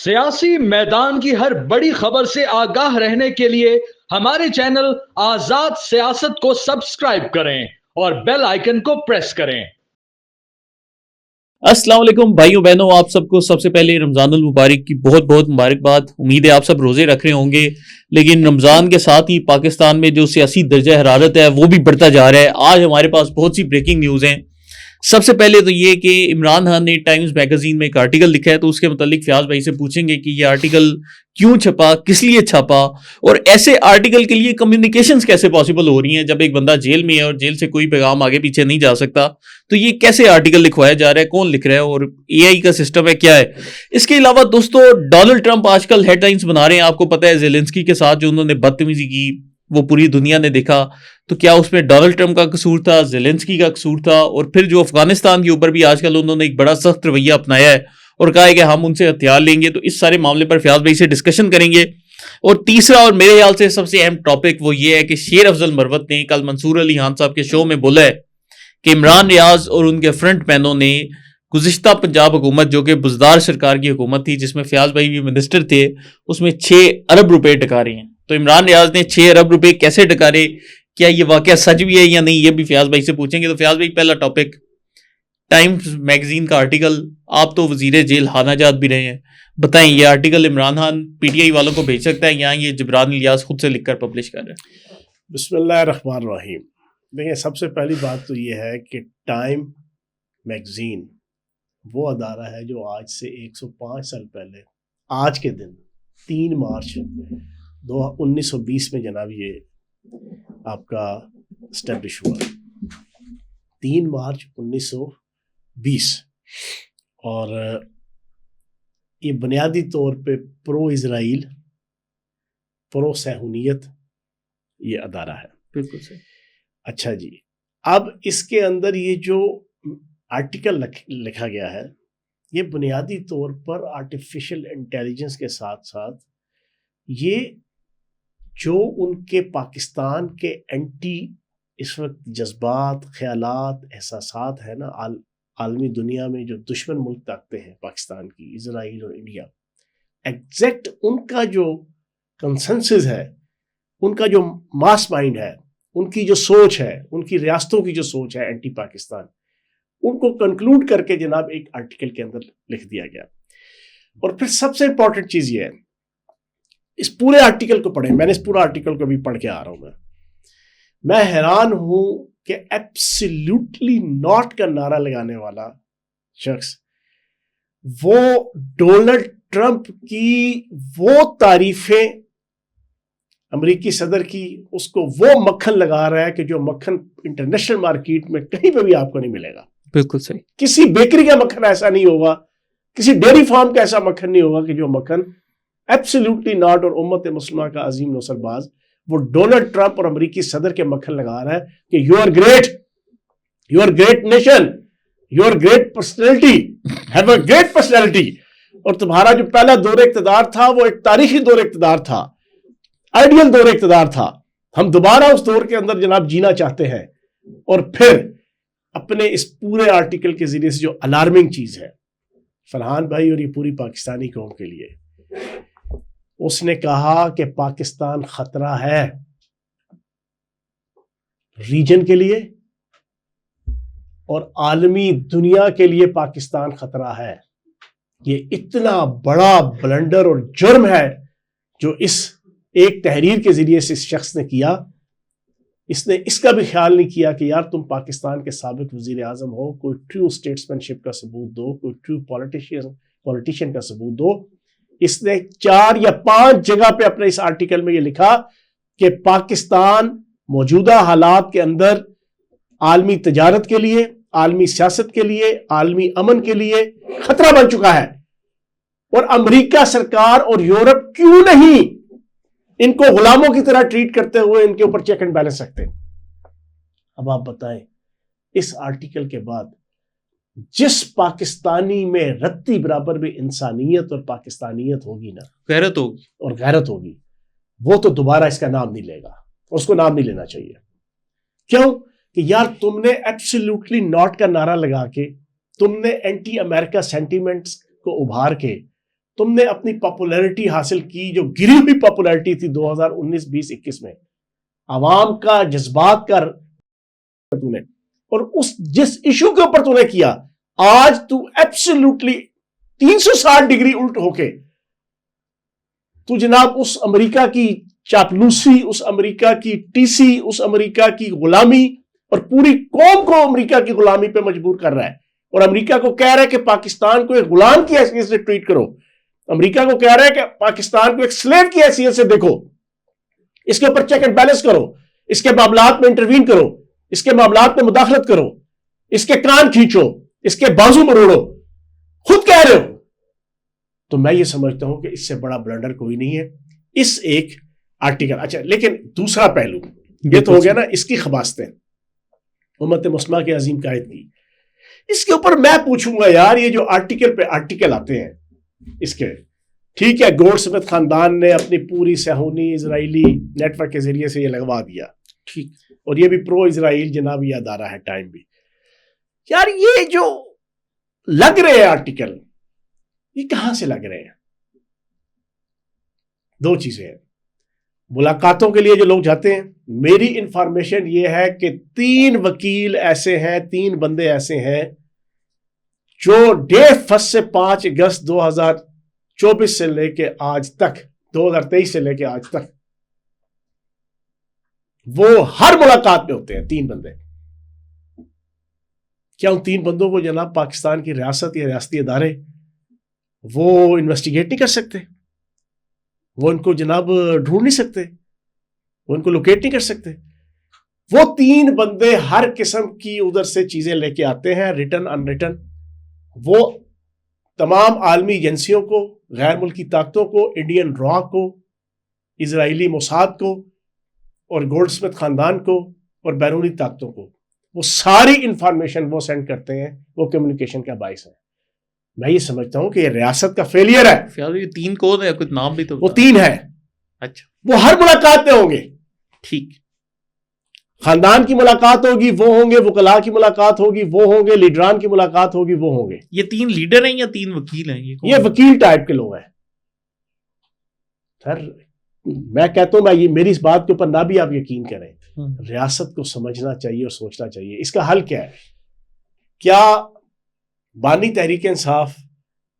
سیاسی میدان کی ہر بڑی خبر سے آگاہ رہنے کے لیے ہمارے چینل آزاد سیاست کو سبسکرائب کریں اور بیل آئیکن کو پریس کریں۔ السلام علیکم بھائیوں بہنوں، آپ سب کو سب سے پہلے رمضان المبارک کی بہت بہت مبارکباد۔ امید ہے آپ سب روزے رکھ رہے ہوں گے، لیکن رمضان کے ساتھ ہی پاکستان میں جو سیاسی درجہ حرارت ہے وہ بھی بڑھتا جا رہا ہے۔ آج ہمارے پاس بہت سی بریکنگ نیوز ہیں۔ سب سے پہلے تو یہ کہ عمران خان نے ٹائمز میگزین میں ایک آرٹیکل لکھا ہے، تو اس کے متعلق فیاض بھائی سے پوچھیں گے کہ یہ آرٹیکل کیوں چھپا، کس لیے چھپا، اور ایسے آرٹیکل کے لیے کمیونیکیشنز کیسے پاسبل ہو رہی ہیں جب ایک بندہ جیل میں ہے اور جیل سے کوئی پیغام آگے پیچھے نہیں جا سکتا۔ تو یہ کیسے آرٹیکل لکھوایا جا رہا ہے، کون لکھ رہا ہے، اور اے آئی کا سسٹم ہے کیا ہے۔ اس کے علاوہ دوستو، ڈونلڈ ٹرمپ آج کل ہیڈ لائنز بنا رہے ہیں۔ آپ کو پتہ ہے زیلنسکی کے ساتھ جو انہوں نے بدتمیزی کی وہ پوری دنیا نے دیکھا، تو کیا اس میں ڈونلڈ ٹرمپ کا قصور تھا، زیلنسکی کا قصور تھا؟ اور پھر جو افغانستان کے اوپر بھی آج کل انہوں نے ایک بڑا سخت رویہ اپنایا ہے اور کہا ہے کہ ہم ان سے ہتھیار لیں گے، تو اس سارے معاملے پر فیاض بھائی سے ڈسکشن کریں گے۔ اور تیسرا اور میرے خیال سے سب سے اہم ٹاپک وہ یہ ہے کہ شیر افضل مروت نے کل منصور علی خان صاحب کے شو میں بولا ہے کہ عمران ریاض اور ان کے فرنٹ مینوں نے گزشتہ پنجاب حکومت جو کہ بزدار سرکار کی حکومت تھی، جس میں فیاض بھائی بھی منسٹر تھے، اس میں 6 ارب روپے ٹکارے ہیں۔ تو عمران ریاض نے 6 ارب روپے کیسے ٹکارے، کیا یہ واقعہ سچ بھی ہے یا نہیں، یہ بھی فیاض بھائی سے پوچھیں گے۔ تو فیاض بھائی، پہلا ٹاپک ٹائمز میگزین کا آرٹیکل، آپ تو وزیر جیل خانہ جات بھی رہے ہیں، بتائیں یہ article Imran Khan P T I والوں کو بھیج سکتا ہے یا یہ جبران الیاس خود سے لکھ کر پبلش کر رہے ہیں؟ بسم اللہ الرحمن الرحیم۔ دیکھیں، سب سے پہلی بات تو یہ ہے کہ ٹائم میگزین وہ ادارہ ہے جو آج سے 105 سال پہلے آج کے دن 3 مارچ 1920 میں جناب یہ آپ کا اسٹیبلش ہوا، 3 مارچ 1920، اور یہ بنیادی طور پہ پرو اسرائیل، پرو صہیونیت یہ ادارہ ہے۔ بالکل صحیح۔ اچھا جی، اب اس کے اندر یہ جو آرٹیکل لکھا گیا ہے، یہ بنیادی طور پر آرٹیفیشل انٹیلیجنس کے ساتھ ساتھ یہ جو ان کے پاکستان کے اینٹی اس وقت جذبات، خیالات، احساسات ہیں نا، عالمی دنیا میں جو دشمن ملک طاقتیں ہیں پاکستان کی، اسرائیل اور انڈیا، ایگزیکٹ ان کا جو کنسنسس ہے، ان کا جو ماس مائنڈ ہے، ان کی جو سوچ ہے، ان کی ریاستوں کی جو سوچ ہے اینٹی پاکستان، ان کو کنکلوڈ کر کے جناب ایک آرٹیکل کے اندر لکھ دیا گیا۔ اور پھر سب سے امپورٹنٹ چیز یہ ہے، اس پورے آرٹیکل کو پڑھیں، میں نے اس پورا آرٹیکل کو بھی پڑھ کے آ رہا ہوں، میں حیران ہوں کہ ایبسلیوٹلی ناٹ کا نعرہ لگانے والا شخص وہ ڈونلڈ ٹرمپ کی وہ تعریفیں امریکی صدر کی، اس کو وہ مکھن لگا رہا ہے کہ جو مکھن انٹرنیشنل مارکیٹ میں کہیں پہ بھی آپ کو نہیں ملے گا۔ بالکل صحیح۔ کسی بیکری کا مکھن ایسا نہیں ہوگا، کسی ڈیری فارم کا ایسا مکھن نہیں ہوگا کہ جو مکھن ایبسلیوٹلی ناٹ، اور امت مسلمہ کا عظیم نصر باز وہ ڈونلڈ ٹرمپ اور امریکی صدر کے مکھن لگا رہا ہے کہ you are great, you are great nation, you are great personality, have a great personality, اور تمہارا جو پہلا دور اقتدار تھا وہ ایک تاریخی دور اقتدار تھا، آئیڈیل دور اقتدار تھا، ہم دوبارہ اس دور کے اندر جناب جینا چاہتے ہیں۔ اور پھر اپنے اس پورے آرٹیکل کے ذریعے سے جو الارمنگ چیز ہے فرحان بھائی اور یہ پوری پاکستانی قوم کے لیے، اس نے کہا کہ پاکستان خطرہ ہے ریجن کے لیے اور عالمی دنیا کے لیے، پاکستان خطرہ ہے۔ یہ اتنا بڑا بلنڈر اور جرم ہے جو اس ایک تحریر کے ذریعے سے اس شخص نے کیا۔ اس نے اس کا بھی خیال نہیں کیا کہ یار تم پاکستان کے سابق وزیر اعظم ہو، کوئی ٹرو اسٹیٹسمین شپ کا ثبوت دو، کوئی ٹرو پولیٹیشین کا ثبوت دو۔ اس نے 4 یا 5 جگہ پہ اپنے اس آرٹیکل میں یہ لکھا کہ پاکستان موجودہ حالات کے اندر عالمی تجارت کے لیے، عالمی سیاست کے لیے، عالمی امن کے لیے خطرہ بن چکا ہے، اور امریکہ سرکار اور یورپ کیوں نہیں ان کو غلاموں کی طرح ٹریٹ کرتے ہوئے ان کے اوپر چیک اینڈ بیلنس رکھتے۔ اب آپ بتائیں، اس آرٹیکل کے بعد جس پاکستانی میں رتی برابر بھی انسانیت اور پاکستانیت ہوگی نا، غیرت ہوگی اور غیرت ہوگی، وہ تو دوبارہ اس کا نام نہیں لے گا، اس کو نام نہیں لینا چاہیے۔ کیوں؟ کہ یار تم نے ایبسلیوٹلی ناٹ کا نعرہ لگا کے، تم نے اینٹی امریکہ سینٹیمنٹس کو ابھار کے تم نے اپنی پاپولیرٹی حاصل کی جو گری ہوئی پاپولیرٹی تھی 2019 20 21 میں, عوام کا جذبات کا تو نے, اور اس جس ایشو کے اوپر تو نے کیا, آج تو ایبسولوٹلی 360 ڈگری الٹ ہو کے تو جناب اس امریکہ کی چاپلوسی, اس امریکہ کی ٹی سی, اس امریکہ کی غلامی اور پوری قوم کو امریکہ کی غلامی پہ مجبور کر رہا ہے, اور امریکہ کو کہہ رہا ہے کہ پاکستان کو ایک غلام کی حیثیت سے ٹریٹ کرو, امریکہ کو کہہ رہا ہے کہ پاکستان کو ایک سلیو کی حیثیت سے دیکھو, اس کے اوپر چیک اینڈ بیلنس کرو, اس کے معاملات میں انٹروین کرو, اس کے معاملات میں مداخلت کرو, اس کے کان کھینچو, اس کے بازو مروڑو, خود کہہ رہے ہو. تو میں یہ سمجھتا ہوں کہ اس سے بڑا بلنڈر کوئی نہیں ہے اس ایک آرٹیکل. اچھا, لیکن دوسرا پہلو یہ تو ہو گیا نا اس کی خباستیں امت مسلمہ کے عظیم قائد کی. اس کے اوپر میں پوچھوں گا یار, یہ جو آرٹیکل پہ آرٹیکل آتے ہیں اس کے, ٹھیک ہے گولڈ سمتھ خاندان نے اپنی پوری صہیونی اسرائیلی نیٹ ورک کے ذریعے سے یہ لگوا دیا, ٹھیک, اور یہ بھی پرو اسرائیل جناب یہ ادارہ ہے ٹائم بھی. یار یہ جو لگ رہے ہیں آرٹیکل, یہ کہاں سے لگ رہے ہیں؟ دو چیزیں ہیں. ملاقاتوں کے لیے جو لوگ جاتے ہیں, میری انفارمیشن یہ ہے کہ 3 وکیل ایسے ہیں, 3 بندے ایسے ہیں جو ڈے فرسٹ سے 5 اگست 2024 سے لے کے آج تک, 2023 سے لے کے آج تک, وہ ہر ملاقات میں ہوتے ہیں. 3 بندے. کیا ان 3 بندوں کو جناب پاکستان کی ریاست یا ریاستی ادارے وہ انویسٹیگیٹ نہیں کر سکتے؟ وہ ان کو جناب ڈھونڈ نہیں سکتے؟ وہ ان کو لوکیٹ نہیں کر سکتے؟ وہ 3 بندے ہر قسم کی ادھر سے چیزیں لے کے آتے ہیں, ریٹن ان ریٹن. وہ تمام عالمی ایجنسیوں کو, غیر ملکی طاقتوں کو, انڈین را کو, اسرائیلی موساد کو, اور گولڈ سمتھ خاندان کو, اور بیرونی طاقتوں کو, وہ ساری انفارمیشن وہ سینڈ کرتے ہیں. وہ کمیونیکیشن کا باعث ہے. میں یہ سمجھتا ہوں کہ یہ ریاست کا فیلئر ہے. یہ 3 کون ہے؟ کچھ نام بھی تو. وہ 3 ہے. اچھا, وہ ہر ملاقات میں ہوں گے. ٹھیک. خاندان کی ملاقات ہوگی وہ ہوں گے, وکلاء کی ملاقات ہوگی وہ ہوں گے, لیڈران کی ملاقات ہوگی وہ ہوں گے. یہ 3 لیڈر ہیں یا 3 وکیل ہیں؟ یہ وکیل ٹائپ کے لوگ ہیں سر. میں کہتا ہوں, میں میری اس بات کے اوپر نہ بھی آپ یقین کریں, ریاست کو سمجھنا چاہیے اور سوچنا چاہیے اس کا حل کیا ہے. کیا بانی تحریک انصاف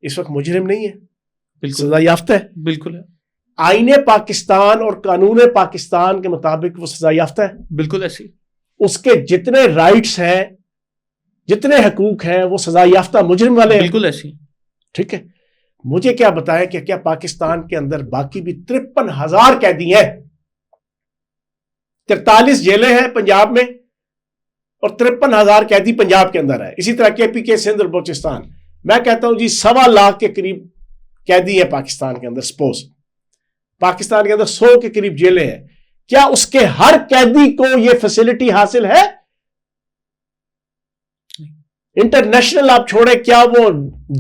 اس وقت مجرم نہیں ہے؟ سزا یافتہ ہے. بالکل ہے. آئین پاکستان اور قانون پاکستان کے مطابق وہ سزا یافتہ ہے. بالکل ایسی. اس کے جتنے رائٹس ہیں, جتنے حقوق ہیں, وہ سزا یافتہ مجرم والے ہیں. بالکل ایسی. ٹھیک ہے. مجھے کیا بتائیں کہ کیا پاکستان کے اندر باقی بھی 53,000 قیدی ہیں؟ 43 جیلیں ہیں پنجاب میں اور 53,000 قیدی پنجاب کے اندر ہے. اسی طرح کے پی کے, سندھ اور بلوچستان. میں کہتا ہوں جی 1.25 لاکھ کے قریب قیدی ہیں پاکستان کے اندر. سپوز پاکستان کے اندر 100 کے قریب جیلیں ہیں. کیا اس کے ہر قیدی کو یہ فیسلٹی حاصل ہے؟ انٹرنیشنل آپ چھوڑے, کیا وہ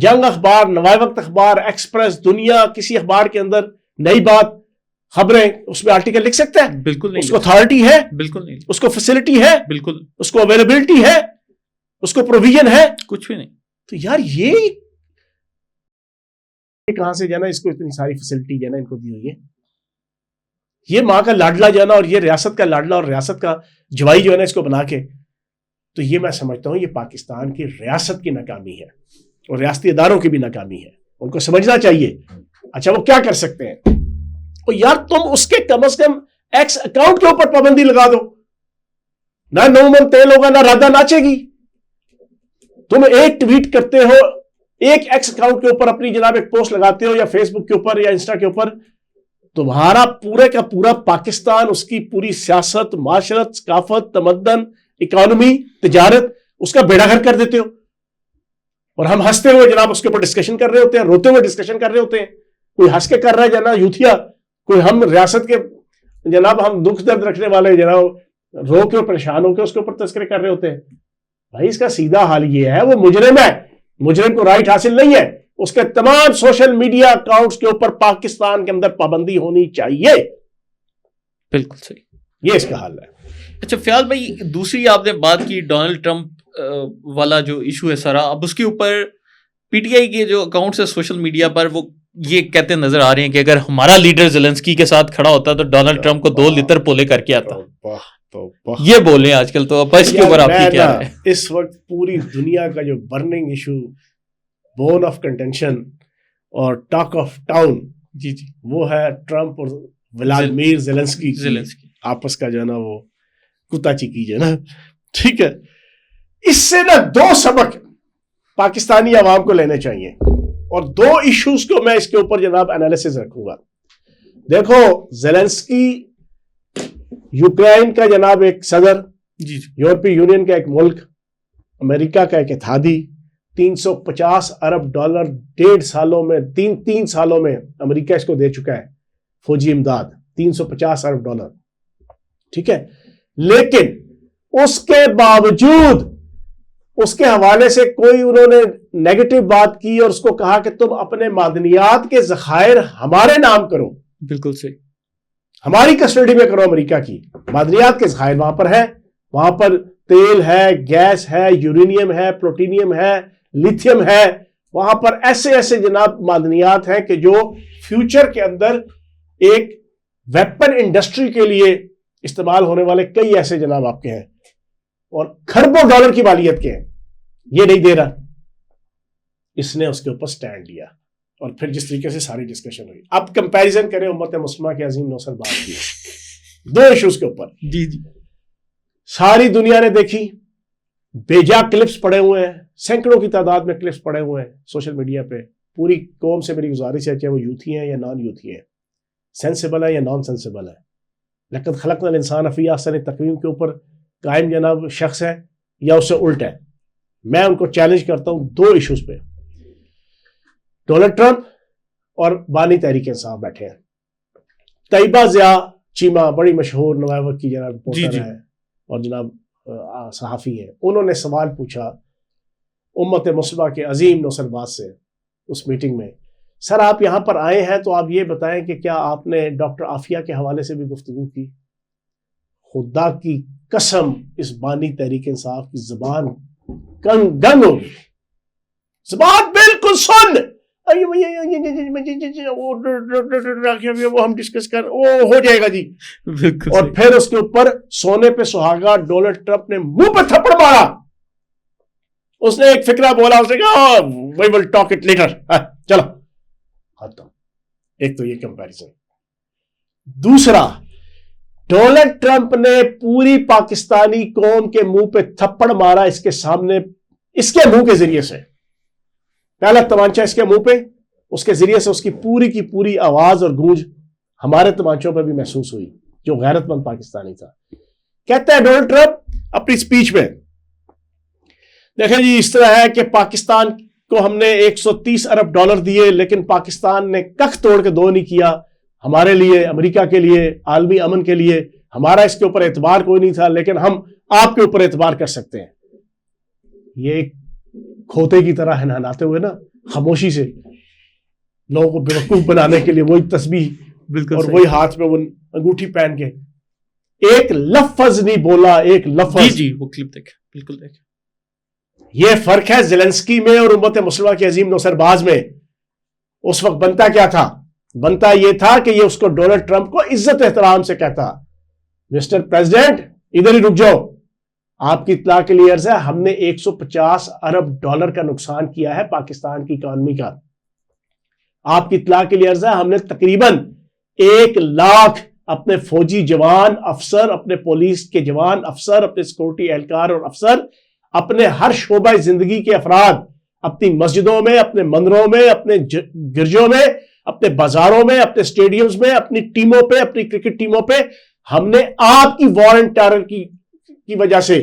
جنگ اخبار, نوائے وقت اخبار, ایکسپریس, دنیا, کسی اخبار کے اندر نئی بات خبریں اس میں آرٹیکل لکھ سکتا ہے؟ بالکل نہیں. اس کو اتھارٹی ہے؟ بالکل نہیں. اس کو فیسلٹی ہے؟ بالکل. اس کو اویلیبلٹی ہے؟ اس کو پروویژن ہے؟ کچھ بھی نہیں. تو یار یہ کہاں سے جانا, اس کو اتنی ساری فیسلٹی جانا ان کو دی ہوئی ہے. یہ ماں کا لاڈلا جانا اور یہ ریاست کا لاڈلا اور ریاست کا جوائی جو ہے نا اس کو بنا کے, تو یہ میں سمجھتا ہوں یہ پاکستان کی ریاست کی ناکامی ہے اور ریاستی اداروں کی بھی ناکامی ہے. ان کو سمجھنا چاہیے. اچھا وہ کیا کر سکتے ہیں؟ اور یار تم اس کے کم از کم ایکس اکاؤنٹ کے اوپر پابندی لگا دو. نہ نومن تیل ہوگا, نہ رادہ ناچے گی. تم ایک ٹویٹ کرتے ہو, ایک ایکس اکاؤنٹ کے اوپر اپنی جناب ایک پوسٹ لگاتے ہو, یا فیس بک کے اوپر یا انسٹا کے اوپر, تمہارا پورے کا پورا پاکستان, اس کی پوری سیاست, معاشرت, ثقافت, تمدن, اکانومی, تجارت, اس کا بیڑا گھر کر دیتے ہو. اور ہم ہنستے ہوئے جناب اس کے اوپر ڈسکشن کر رہے ہوتے ہیں, روتے ہوئے ڈسکشن کر رہے ہوتے ہیں. کوئی ہنس کے کر رہا ہے جناب یوتھیا, کوئی ہم ریاست کے جناب ہم دکھ درد رکھنے والے جناب رو کے اور پریشان ہو کے اس کے اوپر تذکرے کر رہے ہوتے ہیں. بھائی اس کا سیدھا حال یہ ہے, وہ مجرم ہے, مجرم کو رائٹ حاصل نہیں ہے, اس کے تمام سوشل میڈیا اکاؤنٹس کے اوپر پاکستان کے اندر پابندی ہونی چاہیے. بالکل صحیح. یہ اس کا حل ہے. اچھا فیاض بھائی, دوسری آپ نے بات کی ڈونلڈ ٹرمپ والا جو ایشو ہے سارا, اب اس کے اوپر پی ٹی آئی کے جو اکاؤنٹس ہے سوشل میڈیا پر, وہ یہ کہتے نظر آ رہے ہیں کہ اگر ہمارا لیڈر زیلنسکی کے ساتھ کھڑا ہوتا تو ڈونلڈ ٹرمپ کو 2 لیٹر پولے کر کے آتا. یہ بول رہے ہیں آج کل. تو اب اس کے اوپر آپ کی کیا ہے؟ اس وقت پوری دنیا کا جو burning issue, bone of contention اور ٹاک آف ٹاؤن، جی وہ ہے ٹرمپ اور ولادیمیر زیلنسکی آپس کا جو ہے نا وہ کتا چیکی جو ہے نا. ٹھیک ہے، اس سے نا 2 سبق پاکستانی عوام کو لینے چاہیے اور 2 ایشوز کو میں اس کے اوپر جناب انالیسز رکھوں گا. دیکھو، زیلنسکی یوکرائن کا جناب ایک صدر، یورپی یونین کا ایک ملک، امریکہ کا ایک اتحادی، $350 ارب 1.5 سالوں میں 3 سالوں میں امریکہ اس کو دے چکا ہے فوجی امداد، $350 ارب. ٹھیک ہے، لیکن اس کے باوجود اس کے حوالے سے کوئی انہوں نے نیگیٹو بات کی اور اس کو کہا کہ تم اپنے معدنیات کے ذخائر ہمارے نام کرو. بالکل صحیح، ہماری کسٹڈی میں کرو. امریکہ کی معدنیات کے ذخائر وہاں پر ہے، وہاں پر تیل ہے، گیس ہے، یورینیم ہے، پلوٹینیم ہے، لیتھیم ہے. وہاں پر ایسے جناب معدنیات ہیں کہ جو فیوچر کے اندر ایک ویپن انڈسٹری کے لیے استعمال ہونے والے کئی ایسے جناب آپ کے ہیں اور کھربوں ڈالر کی مالیت کے ہیں. یہ نہیں دے رہا. اس نے اس کے اوپر سٹینڈ لیا اور پھر جس طریقے سے ساری ڈسکشن ہوئی. اب کمپیریزن کریں امت مسلمہ کے عظیم نوسر بات کی 2 ایشوز کے اوپر. جی ساری دنیا نے دیکھی، بیجا کلپس پڑے ہوئے ہیں، سینکڑوں کی تعداد میں کلپس پڑے ہوئے ہیں سوشل میڈیا پہ. پوری قوم سے میری گزارش ہے، چاہے وہ یوتھی ہیں یا نان یوتھی ہیں، سینسیبل ہے یا نان سینسیبل ہے، لقد خلقنا الانسان فی احسن تقویم کے اوپر قائم جناب شخص ہے یا اس سے الٹ ہے. میں ان کو چیلنج کرتا ہوں 2 ایشوز پہ. ڈونلڈ ٹرمپ اور بانی تحریک انصاف بیٹھے ہیں. طیبہ ضیاء چیمہ بڑی مشہور نوائے وقت کی جناب رپورٹر ہے اور جناب صحافی ہیں. انہوں نے سوال پوچھا امت مسلمہ کے عظیم نوسر باز سے اس میٹنگ میں، سر آپ یہاں پر آئے ہیں تو آپ یہ بتائیں کہ کیا آپ نے ڈاکٹر عافیہ کے حوالے سے بھی گفتگو کی؟ خدا کی قسم اس بانی تحریک انصاف کی زبان گنگ ہوگی، زبان بالکل سن، وہ ہم ڈسکس کر وہ ہو جائے گا جی. اور پھر اس کے اوپر سونے پہ سہاگا ڈونلڈ ٹرمپ نے منہ پہ تھپڑ مارا. اس نے ایک فکرہ بولا، اس نے کہا we will talk it later. چلو ختم. ایک تو یہ کمپیریزن. دوسرا، ڈونلڈ ٹرمپ نے پوری پاکستانی قوم کے منہ پہ تھپڑ مارا اس کے سامنے، اس کے منہ کے ذریعے سے. پہلا تمانچہ اس کے منہ پہ، اس کے ذریعے سے اس کی پوری آواز اور گونج ہمارے تمانچوں پہ بھی محسوس ہوئی جو غیرت مند پاکستانی تھا. کہتا ہے ڈونلڈ ٹرمپ اپنی سپیچ میں، دیکھیں جی اس طرح ہے کہ پاکستان کو ہم نے $130 ارب دیے لیکن پاکستان نے ککھ توڑ کے 2 نہیں کیا. ہمارے لیے، امریکہ کے لیے، عالمی امن کے لیے ہمارا اس کے اوپر اعتبار کوئی نہیں تھا، لیکن ہم آپ کے اوپر اعتبار کر سکتے ہیں. یہ ایک کھوتے کی طرح ہنہناتے ہوئے نا خاموشی سے لوگوں کو بیوقوف بنانے کے لیے وہی تسبیح بالکل اور وہی ہاتھ میں وہ انگوٹھی پہن کے ایک لفظ نہیں بولا. ایک لفظ. جی وہ کلپ دیکھ، بالکل دیکھ. یہ فرق ہے زیلنسکی میں اور امت مسلمہ کے عظیم نوسر باز میں. اس وقت بنتا کیا تھا؟ بنتا یہ تھا کہ یہ اس کو ڈونلڈ ٹرمپ کو عزت احترام سے کہتا، مسٹر پریزیڈنٹ ادھر ہی رک جاؤ، آپ کی اطلاع کے لیے عرض ہے ہم نے $150 ارب کا نقصان کیا ہے پاکستان کی اکانومی کا. آپ کی اطلاع کے لیے عرض ہے ہم نے تقریباً 1 لاکھ اپنے فوجی جوان افسر، اپنے پولیس کے جوان افسر، اپنے سیکورٹی اہلکار اور افسر، اپنے ہر شعبہ زندگی کے افراد، اپنی مسجدوں میں، اپنے مندروں میں، اپنے گرجوں میں، اپنے بازاروں میں، اپنے سٹیڈیمز میں، اپنی ٹیموں پہ، اپنی کرکٹ ٹیموں پہ ہم نے آپ کی وار اینڈ ٹیرر کی وجہ سے،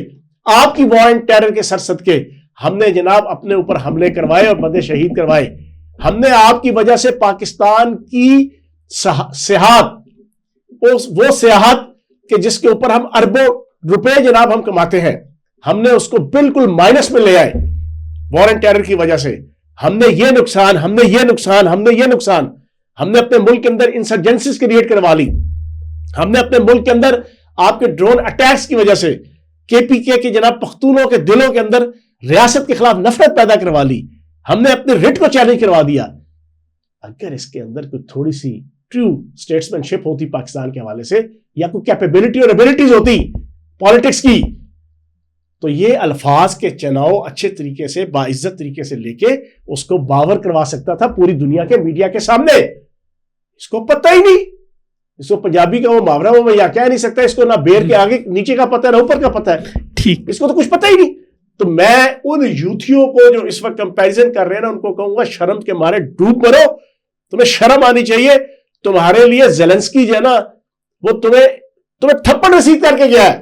آپ کی وار اینڈ ٹیرر کے سرسد کے ہم نے جناب اپنے اوپر حملے کروائے اور بندے شہید کروائے. ہم نے آپ کی وجہ سے پاکستان کی سیاحت، وہ سیاحت کہ جس کے اوپر ہم اربوں روپے جناب ہم کماتے ہیں، ہم نے اس کو بالکل مائنس میں لے آئے وار اینڈ ٹیرر کی وجہ سے. ہم نے یہ نقصان، ہم نے یہ نقصان، ہم نے یہ نقصان، ہم نے اپنے ملک کے اندر انسرجنسیز کریٹ کروا لی. ہم نے اپنے ملک کے اندر آپ کے ڈرون اٹیکس کی وجہ سے KPK کے جناب پختونوں کے دلوں کے اندر ریاست کے خلاف نفرت پیدا کروا لی. ہم نے اپنے رٹ کو چیلنج کروا دیا. اگر اس کے اندر کوئی تھوڑی سی ٹرو اسٹیٹسمین شپ ہوتی پاکستان کے حوالے سے, یا کوئی کیپیبلٹی اور ایبلٹیز ہوتی پالیٹکس کی, تو یہ الفاظ کے چناؤ اچھے طریقے سے باعزت طریقے سے لے کے اس کو باور کروا سکتا تھا پوری دنیا کے میڈیا کے سامنے. اس کو پتہ ہی نہیں, اس کو پنجابی کا وہ محاورہ وہ یا کہہ نہیں سکتا, اس کو نہ بیر کے آگے نیچے کا پتہ ہے نہ اوپر کا پتہ ہے, ٹھیک, اس کو تو کچھ پتہ ہی نہیں. تو میں ان یوتھیوں کو جو اس وقت کمپیریزن کر رہے ہیں نا, ان کو کہوں گا شرم کے مارے ڈوب مرو, تمہیں شرم آنی چاہیے. تمہارے لیے زیلنسکی جو ہے نا وہ تمہیں تھپڑ رسید کر کے گیا ہے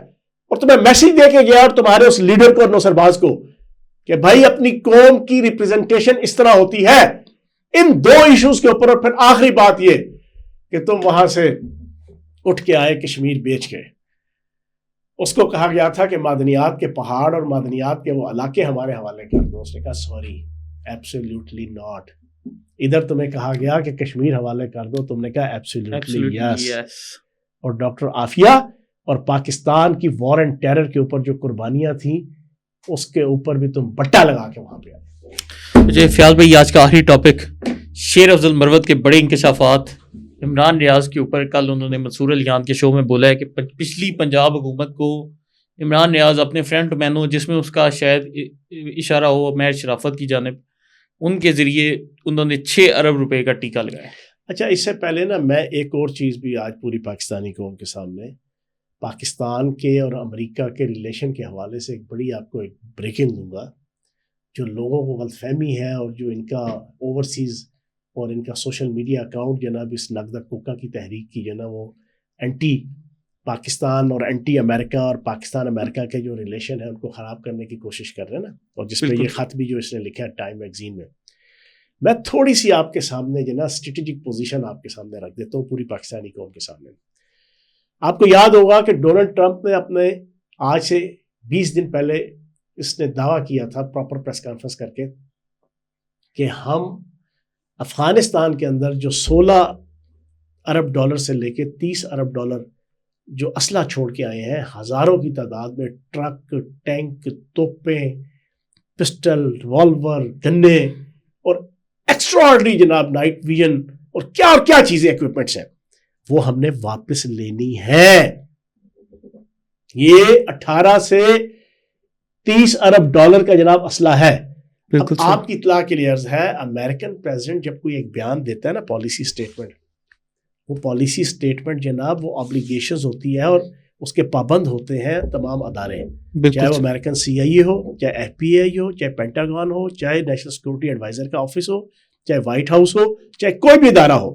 اور تمہیں میسج دے کے گیا, اور تمہارے اس لیڈر کو اور نوسرباز کو, کہ بھائی اپنی قوم کی ریپریزنٹیشن اس طرح ہوتی ہے ان دو ایشوز کے اوپر. اور پھر آخری بات یہ کہ تم وہاں سے اٹھ کے آئے کشمیر بیچ کے. اس کو کہا گیا تھا کہ معدنیات کے پہاڑ اور معدنیات کے وہ علاقے ہمارے حوالے کر دو. اس نے کہا سوری, ایبسلیوٹلی ناٹ. ادھر تمہیں کہا گیا کہ کشمیر حوالے کر دو, تم نے کہا ایبسلیوٹلی یس. اور ڈاکٹر عافیہ اور پاکستان کی وار اینڈ ٹیرر کے اوپر جو قربانیاں تھیں اس کے اوپر بھی تم بٹا لگا کے وہاں پہ آئے. مجھے فیاض بھائی آج کا آخری ٹاپک, شیر افضل مروت کے بڑے انکشافات. عمران ریاض کے اوپر کل انہوں نے منصور الیان کے شو میں بولا ہے کہ پچھلی پنجاب حکومت کو عمران ریاض اپنے فرنٹ مینو, جس میں اس کا شاید اشارہ ہو مہر شرافت کی جانب, ان کے ذریعے انہوں نے 6 ارب روپے کا ٹیکہ لگایا. اچھا, اس سے پہلے نا میں ایک اور چیز بھی آج پوری پاکستانی قوم کے سامنے پاکستان کے اور امریکہ کے ریلیشن کے حوالے سے ایک بڑی آپ کو ایک بریکنگ دوں گا. جو لوگوں کو غلط فہمی ہے اور جو ان کا اوورسیز اور ان کا سوشل میڈیا اکاؤنٹ جناب اس نقدہ کوکا کی تحریک کی جو نا وہ اینٹی پاکستان اور اینٹی امریکہ اور پاکستان امریکہ کے جو ریلیشن ہے ان کو خراب کرنے کی کوشش کر رہے ہیں نا, اور جس پہ یہ خط بھی جو اس نے لکھا ہے ٹائم میگزین میں تھوڑی سی آپ کے سامنے جو نا اسٹریٹجک پوزیشن آپ کے سامنے رکھ دیتا ہوں پوری پاکستانی قوم کے سامنے. آپ کو یاد ہوگا کہ ڈونلڈ ٹرمپ نے اپنے آج سے 20 دن پہلے اس نے دعویٰ کیا تھا پراپر پریس کانفرنس کر کے کہ ہم افغانستان کے اندر جو 16 ارب ڈالر سے لے کے 30 ارب ڈالر جو اسلحہ چھوڑ کے آئے ہیں, ہزاروں کی تعداد میں ٹرک, ٹینک, توپیں, پسٹل, ریوالور, گنے اور ایکسٹراڈنری جناب نائٹ ویژن اور کیا چیزیں ایکوپمنٹس ہیں, وہ ہم نے واپس لینی ہے. یہ 18 سے 30 ارب ڈالر کا جناب اسلحہ ہے. اب آپ کی اطلاع کے لیے عرض ہے, امریکن پریزیڈنٹ جب کوئی ایک بیان دیتا ہے نا پالیسی اسٹیٹمنٹ, وہ پالیسی اسٹیٹمنٹ جناب وہ آبلیگیشنز ہوتی ہے اور اس کے پابند ہوتے ہیں تمام ادارے, چاہے وہ امریکن CIA ہو, چاہے FBI ہو, چاہے پینٹاگون ہو, چاہے نیشنل سیکورٹی ایڈوائزر کا آفس ہو, چاہے وائٹ ہاؤس ہو, چاہے کوئی بھی ادارہ ہو.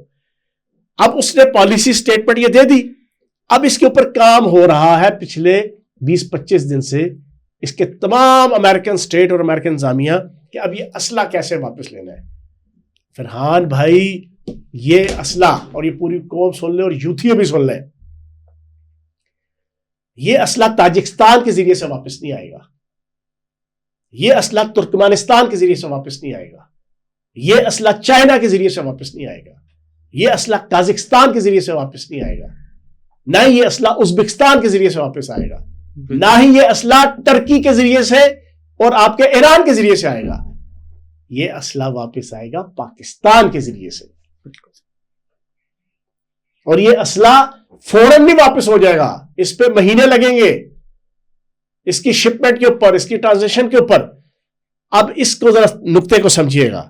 اب اس نے پالیسی اسٹیٹمنٹ یہ دے دی, اب اس کے اوپر کام ہو رہا ہے پچھلے 20-25 دن سے اس کے تمام امریکن اسٹیٹ اور امریکن انتظامیہ کہ اب یہ اسلحہ کیسے واپس لینا ہے. فرحان بھائی, یہ اسلحہ, اور یہ پوری قوم سن لے اور یوتھیوں بھی سن لیں, یہ اسلحہ تاجکستان کے ذریعے سے واپس نہیں آئے گا, یہ اسلحہ ترکمانستان کے ذریعے سے واپس نہیں آئے گا, یہ اسلحہ چائنا کے ذریعے سے واپس نہیں آئے گا, یہ اسلحہ قازقستان کے ذریعے سے واپس نہیں آئے گا, نہ ہی یہ اسلحہ ازبکستان کے ذریعے سے واپس آئے گا, نہ ہی یہ اسلحہ ٹرکی کے ذریعے سے اور آپ کے ایران کے ذریعے سے آئے گا. یہ اسلحہ واپس آئے گا پاکستان کے ذریعے سے, اور یہ اسلحہ فوراً نہیں واپس ہو جائے گا, اس پہ مہینے لگیں گے, اس کی شپمنٹ کے اوپر, اس کی ٹرانزیکشن کے اوپر. اب اس کو ذرا نقطے کو سمجھیے گا.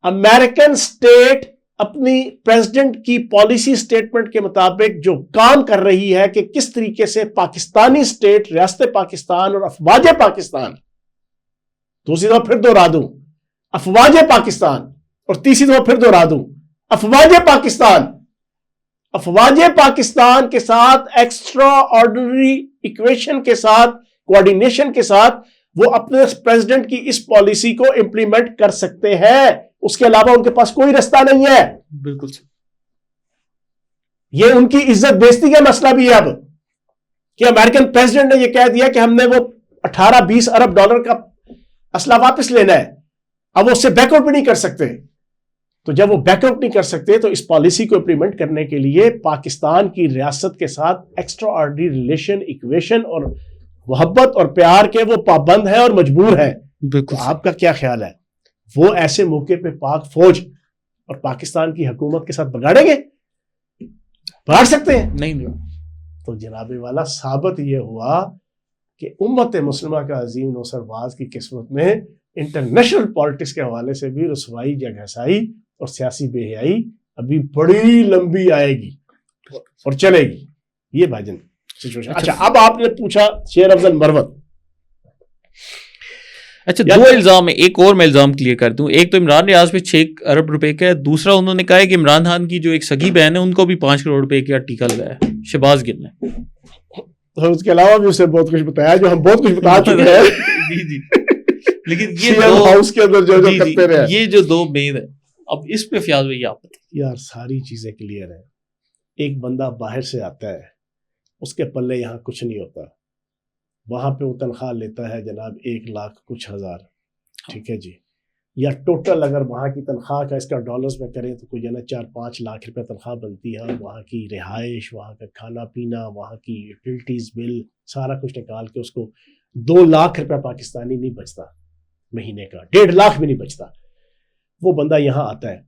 امریکن اسٹیٹ اپنی پریزیڈنٹ کی پالیسی سٹیٹمنٹ کے مطابق جو کام کر رہی ہے کہ کس طریقے سے پاکستانی سٹیٹ, ریاست پاکستان اور افواج پاکستان, دوسری دفعہ پھر دوہرا دوں, افواج پاکستان, اور تیسری دفعہ پھر دوہرا دوں, افواج پاکستان, افواج پاکستان کے ساتھ ایکسٹرا آرڈنری ایکویشن کے ساتھ, کوارڈینیشن کے ساتھ وہ اپنے پریزیڈنٹ کی اس پالیسی کو امپلیمنٹ کر سکتے ہیں. اس کے علاوہ ان کے پاس کوئی رستہ نہیں ہے. بالکل, یہ ان کی عزت بیزتی کا مسئلہ بھی ہے اب, کہ امریکن پریزیڈنٹ نے یہ کہہ دیا کہ ہم نے وہ 18-20 ارب ڈالر کا اسلحہ واپس لینا ہے, اب وہ اس سے بیک آؤٹ بھی نہیں کر سکتے. تو جب وہ بیک آؤٹ نہیں کر سکتے تو اس پالیسی کو امپلیمنٹ کرنے کے لیے پاکستان کی ریاست کے ساتھ ایکسٹرا آرڈنری ریلیشن, ایکویشن اور محبت اور پیار کے وہ پابند ہیں اور مجبور ہیں. بالکل. آپ کا کیا خیال ہے, وہ ایسے موقع پہ پاک فوج اور پاکستان کی حکومت کے ساتھ بگاڑیں گے؟ بگاڑ سکتے ہیں؟ نہیں. تو جناب والا ثابت یہ ہوا کہ امت مسلمہ کا عظیم نوسر باز کی قسمت میں انٹرنیشنل پالیٹکس کے حوالے سے بھی رسوائی، جگہسائی اور سیاسی بے حیائی ابھی بڑی لمبی آئے گی اور چلے گی. یہ بھاجن سچویشن. اچھا اب آپ نے پوچھا شیر افضل مروت. اچھا 2 الزام ہے، ایک اور میں الزام کلیئر کر دوں. ایک تو عمران ریاض پہ 6 ارب روپے کا ہے، دوسرا انہوں نے کہا ہے کہ عمران خان کی جو ایک سگی بہن ہے ان کو بھی 5 کروڑ روپے کا ٹیکہ لگایا ہے، شہباز گل نے. اس کے علاوہ بھی اسے بہت کچھ بتایا جو ہم بہت کچھ بتا چکے ہیں. جی لیکن یہ ہاؤس کے اندر جو کرتے رہے، یہ جو 2 مین ہے، اب اس پہ فیاض بھائی آپ یار ساری چیزیں کلیئر ہیں. ایک بندہ باہر سے آتا ہے، اس کے پلے یہاں کچھ نہیں ہوتا، وہاں پہ وہ تنخواہ لیتا ہے جناب 1 لاکھ کچھ ہزار، ٹھیک ہے جی. یا ٹوٹل اگر وہاں کی تنخواہ کا اس کا ڈالرز میں کریں تو کوئی 4-5 لاکھ روپے تنخواہ بنتی ہے. وہاں کی رہائش، وہاں کا کھانا پینا، وہاں کی یوٹیلٹیز بل سارا کچھ نکال کے اس کو 2 لاکھ روپے پاکستانی نہیں بچتا مہینے کا، 1.5 لاکھ بھی نہیں بچتا. وہ بندہ یہاں آتا ہے،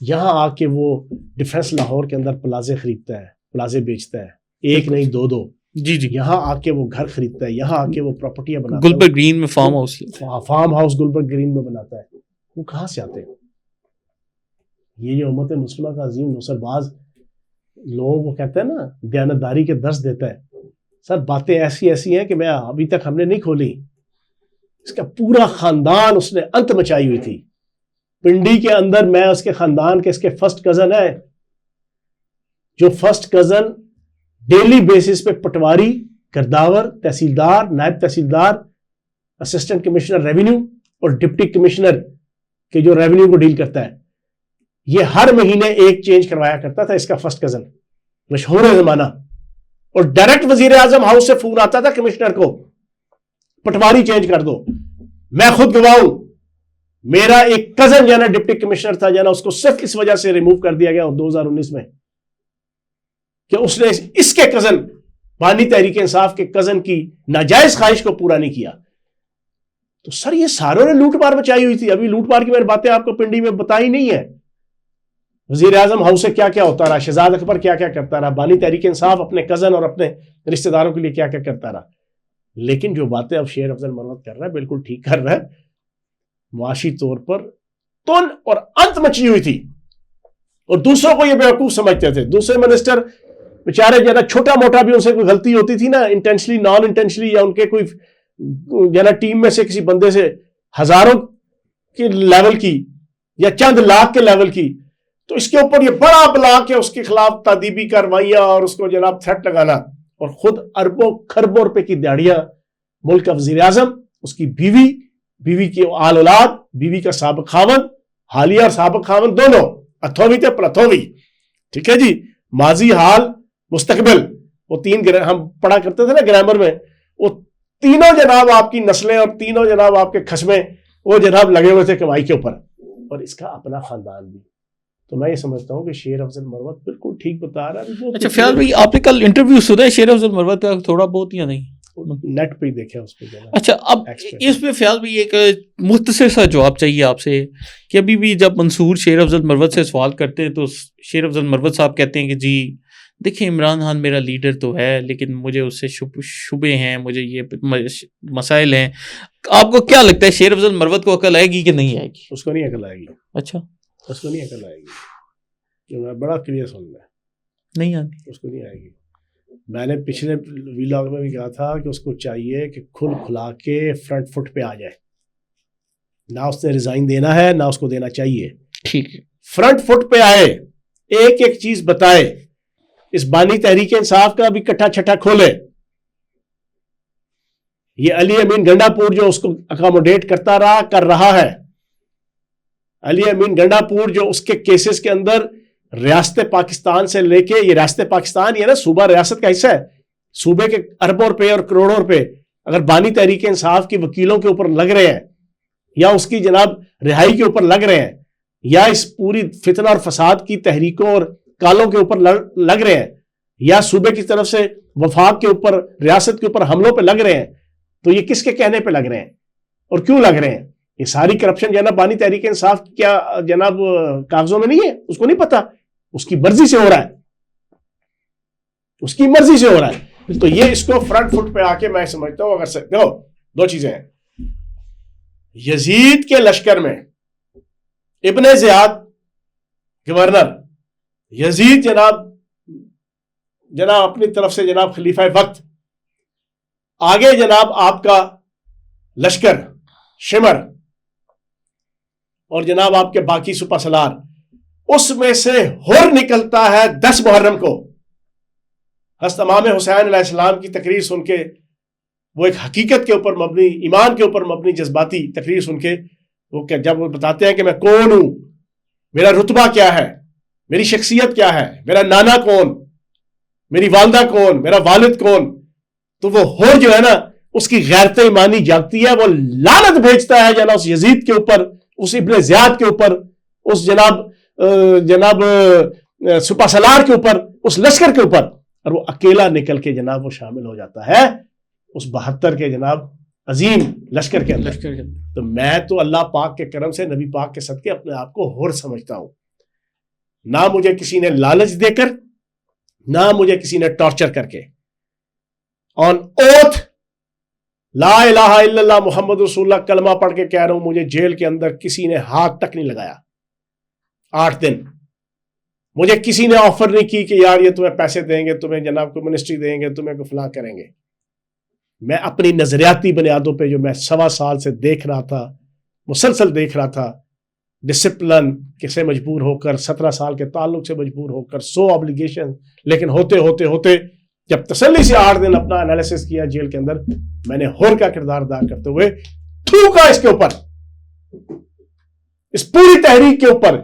یہاں آ کے وہ ڈیفنس لاہور کے اندر پلازے خریدتا ہے، پلازے بیچتا ہے، 1 نہیں 2. جی یہاں آ کے وہ گھر خریدتا ہے، یہاں آ کے وہ پراپرٹیاں بناتا ہے. گلبرگ گرین میں فارم ہاؤس گلبرگ گرین میں بناتا ہے. وہ کہاں سے آتے ہیں؟ یہ جو امت مسلمہ کا عظیم نوسر باز لوگوں کو کہتا ہے نا دیانتداری کے درس دیتا ہے. سر باتیں ایسی ہیں کہ میں ابھی تک ہم نے نہیں کھولی. اس کا پورا خاندان اس نے انت مچائی ہوئی تھی. پنڈی کے اندر میں اس کے خاندان کے اس کے فرسٹ کزن ہے، جو فرسٹ کزن ڈیلی بیسس پہ پٹواری، گرداور، تحصیلدار، نائب تحصیلدار، اسسٹنٹ کمشنر ریونیو اور ڈپٹی کمشنر کہ جو ریونیو کو ڈیل کرتا ہے، یہ ہر مہینے ایک چینج کروایا کرتا تھا. اس کا فرسٹ کزن مشہور ہے زمانہ. اور ڈائریکٹ وزیر اعظم ہاؤس سے فون آتا تھا کمشنر کو، پٹواری چینج کر دو. میں خود گواہ ہوں، میرا ایک کزن جو نا ڈپٹی کمشنر تھا جو نا، اس کو صرف اس وجہ سے ریموو کر دیا گیا 2019 میں کہ اس نے اس کے کزن بانی تحریک انصاف کے کزن کی ناجائز خواہش کو پورا نہیں کیا. تو سر یہ ساروں نے لوٹ مار مچائی ہوئی تھی. ابھی لوٹ مار کی میں نے باتیں آپ کو پنڈی میں بتائی نہیں ہے. وزیر اعظم ہاؤس سے کیا کیا ہوتا رہا، شہزاد اکبر کیا کیا کرتا رہا، بانی تحریک انصاف اپنے کزن اور اپنے رشتہ داروں کے لیے کیا کیا کرتا رہا. لیکن جو باتیں اب شیر افضل مروت کر رہا ہے بالکل ٹھیک کر رہا ہے. معاشی طور پر تن اور انت مچی ہوئی تھی اور دوسروں کو یہ بیوقوف سمجھتے تھے. دوسرے منسٹر بیچارے جو ہے نا چھوٹا موٹا بھی ان سے کوئی غلطی ہوتی تھی نا، انٹینشنلی نان انٹینشنلی، یا ان کے کوئی جو ہے نا ٹیم میں سے کسی بندے سے ہزاروں کے لیول کی یا چند لاکھ کے لیول کی، تو اس کے اوپر یہ بڑا بلا کے اس کے خلاف تادیبی کارروائیاں اور اس کو جناب تھریٹ لگانا، اور خود اربوں خربوں روپے کی دیہڑیاں ملک کا وزیر اعظم، اس کی بیوی کی آل اولاد، بیوی کا سابق خاوند، حالیہ اور سابق خاوند دونوں اتھوی تھے پلتھوی، ٹھیک ہے جی، ماضی، حال، مستقبل، وہ 3 ہم پڑھا کرتے تھے نا گرامر میں، وہ تینوں جناب آپ کی نسلیں اور تینوں جناب آپ کے خشمیں وہ جناب لگے ہوئے تھے کمائی کے اوپر، اور اس کا اپنا خاندان بھی. تو میں یہ سمجھتا ہوں کہ شیر افضل مروت بالکل ٹھیک بتا رہا ہے. اچھا فیاض بھائی آپ نے کل انٹرویو سنا ہے شیر افضل مروت کا تھوڑا بہت یا نہیں؟ نیٹ پہ ہی دیکھا اس پہ. اچھا اب اس پہ فیاض بھائی ایک مختصر سا جواب چاہیے آپ سے کہ ابھی بھی جب منصور شیر افضل مروت سے سوال کرتے ہیں تو شیر افضل مروت صاحب کہتے ہیں کہ جی دیکھیں عمران خان میرا لیڈر تو ہے لیکن مجھے اس سے شبے ہیں، مجھے یہ مسائل ہیں. آپ کو کیا لگتا ہے شیر افضل مروت کو عقل آئے گی کہ نہیں آئے گی؟ اس کو نہیں عقل آئے گی. اچھا اس کو نہیں عقل آئے گی. میں بڑا کلیئر سن رہا ہے، نہیں آتی، اس کو نہیں آئے گی. میں نے پچھلے ویلاگ میں بھی کہا تھا کہ اس کو چاہیے کہ کھلا کے فرنٹ فٹ پہ آ جائے. نہ اس نے ریزائن دینا ہے نہ اس کو دینا چاہیے. ٹھیک ہے، فرنٹ فٹ پہ آئے، ایک ایک چیز بتائے، اس بانی تحریک انصاف کا بھی کٹھا چھٹا کھولے. یہ علی امین گنڈا پور جو اس کو اکاموڈیٹ کرتا رہا کر رہا ہے، علی امین گنڈا پور جو اس کے کیسز کے اندر ریاست پاکستان سے لے کے، یہ ریاست پاکستان یہ نا صوبہ ریاست کا حصہ ہے، صوبے کے اربوں روپے اور کروڑوں روپے اگر بانی تحریک انصاف کی وکیلوں کے اوپر لگ رہے ہیں یا اس کی جناب رہائی کے اوپر لگ رہے ہیں یا اس پوری فتنہ اور فساد کی تحریکوں اور کالوں کے اوپر لگ رہے ہیں یا صوبے کی طرف سے وفاق کے اوپر، ریاست کے اوپر حملوں پہ لگ رہے ہیں، تو یہ کس کے کہنے پہ لگ رہے ہیں اور کیوں لگ رہے ہیں؟ یہ ساری کرپشن جو ہے نا بانی تحریک انصاف کیا جناب کاغذوں میں نہیں ہے؟ اس کو نہیں پتا، اس کی مرضی سے ہو رہا ہے، اس کی مرضی سے ہو رہا ہے. تو یہ اس کو فرنٹ فٹ پہ آ کے میں سمجھتا ہوں اگر دیکھو دو چیزیں ہیں. یزید کے لشکر میں ابن زیاد گورنر، یزید جناب اپنی طرف سے جناب خلیفہ وقت، آگے جناب آپ کا لشکر شمر اور جناب آپ کے باقی سپہ سالار، اس میں سے ہر نکلتا ہے 10 محرم کو. حضرت امام حسین علیہ السلام کی تقریر سن کے، وہ ایک حقیقت کے اوپر مبنی، ایمان کے اوپر مبنی جذباتی تقریر سن کے، وہ جب وہ بتاتے ہیں کہ میں کون ہوں، میرا رتبہ کیا ہے، میری شخصیت کیا ہے، میرا نانا کون، میری والدہ کون، میرا والد کون، تو وہ ہر جو ہے نا اس کی غیرت ایمانی جاگتی ہے، وہ لعنت بھیجتا ہے جناب اس یزید کے اوپر، اس ابن زیاد کے اوپر، اس جناب سپہ سالار کے اوپر، اس لشکر کے اوپر، اور وہ اکیلا نکل کے جناب وہ شامل ہو جاتا ہے اس 72 کے جناب عظیم لشکر کے اندر. تو میں تو اللہ پاک کے کرم سے، نبی پاک کے صدقے اپنے آپ کو ہر سمجھتا ہوں. نہ مجھے کسی نے لالچ دے کر، نہ مجھے کسی نے ٹارچر کر کے. آن اوتھ لا الہ الا اللہ محمد رسول اللہ کلمہ پڑھ کے کہہ رہا ہوں، مجھے جیل کے اندر کسی نے ہاتھ تک نہیں لگایا 8 دن. مجھے کسی نے آفر نہیں کی کہ یار یہ تمہیں پیسے دیں گے، تمہیں جناب کو منسٹری دیں گے، تمہیں کو فلاں کریں گے. میں اپنی نظریاتی بنیادوں پہ جو میں 1.25 سال سے دیکھ رہا تھا، مسلسل دیکھ رہا تھا، ڈسپلن سے مجبور ہو کر، 17 سال کے تعلق سے مجبور ہو کر، 100 آبلیگیشن، لیکن ہوتے ہوتے ہوتے جب تسلی سے 8 دن اپنا انالیسس کیا جیل کے اندر، میں نے ہور کا کردار ادا کرتے ہوئے تھوکا اس کے اوپر، اس پوری تحریک کے اوپر،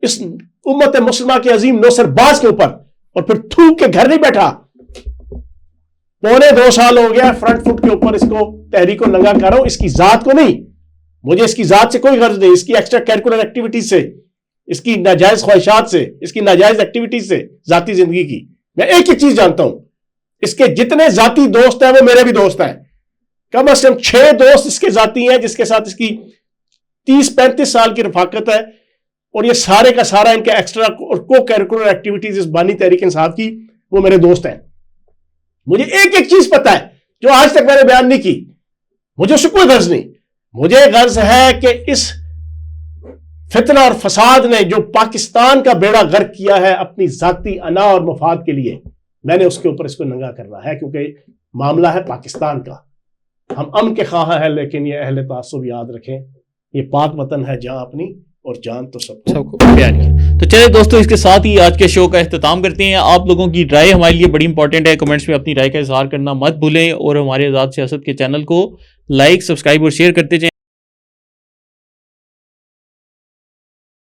اس امت مسلمہ کے عظیم نوسر باز کے اوپر، اور پھر تھوک کے گھر نہیں بیٹھا. 2.25 سال ہو گیا فرنٹ فٹ کے اوپر اس کو تحریک کو ننگا کر رہا ہوں. اس کی ذات کو نہیں، مجھے اس کی ذات سے کوئی غرض نہیں، اس کی ایکسٹرا کیریکولر ایکٹیویٹیز سے، اس کی ناجائز خواہشات سے، اس کی ناجائز ایکٹیویٹیز سے، ذاتی زندگی کی. میں ایک ہی چیز جانتا ہوں، اس کے جتنے ذاتی دوست ہیں وہ میرے بھی دوست ہیں. کم از کم 6 دوست اس کے ذاتی ہیں جس کے ساتھ اس کی 30-35 سال کی رفاقت ہے، اور یہ سارے کا سارا ان کے ایکسٹرا اور کو کیریکولر ایکٹیویٹیز اس بانی تحریک انصاف کی وہ میرے دوست ہیں. مجھے ایک ایک چیز پتا ہے جو آج تک میں نے بیان نہیں کی. مجھے اس سے کوئی غرض نہیں. مجھے غرض ہے کہ اس فتنہ اور فساد نے جو پاکستان کا بیڑا غرق کیا ہے اپنی ذاتی انا اور مفاد کے لیے، میں نے اس کے اوپر اس کو ننگا کرنا ہے، کیونکہ معاملہ ہے پاکستان کا. ہم امن کے خواہاں ہیں، لیکن یہ اہل تعصب یاد رکھیں، یہ پاک وطن ہے جہاں اپنی، اور جان تو سب کو پیاری ہے. تو چلے دوستو، اس کے ساتھ ہی آج کے شو کا اختتام کرتے ہیں. آپ لوگوں کی رائے ہمارے لیے بڑی امپورٹنٹ ہے. کمنٹس میں اپنی رائے کا اظہار کرنا مت بھولیں، اور ہمارے آزاد سیاست کے چینل کو لائک، سبسکرائب اور شیئر کرتے جائیں.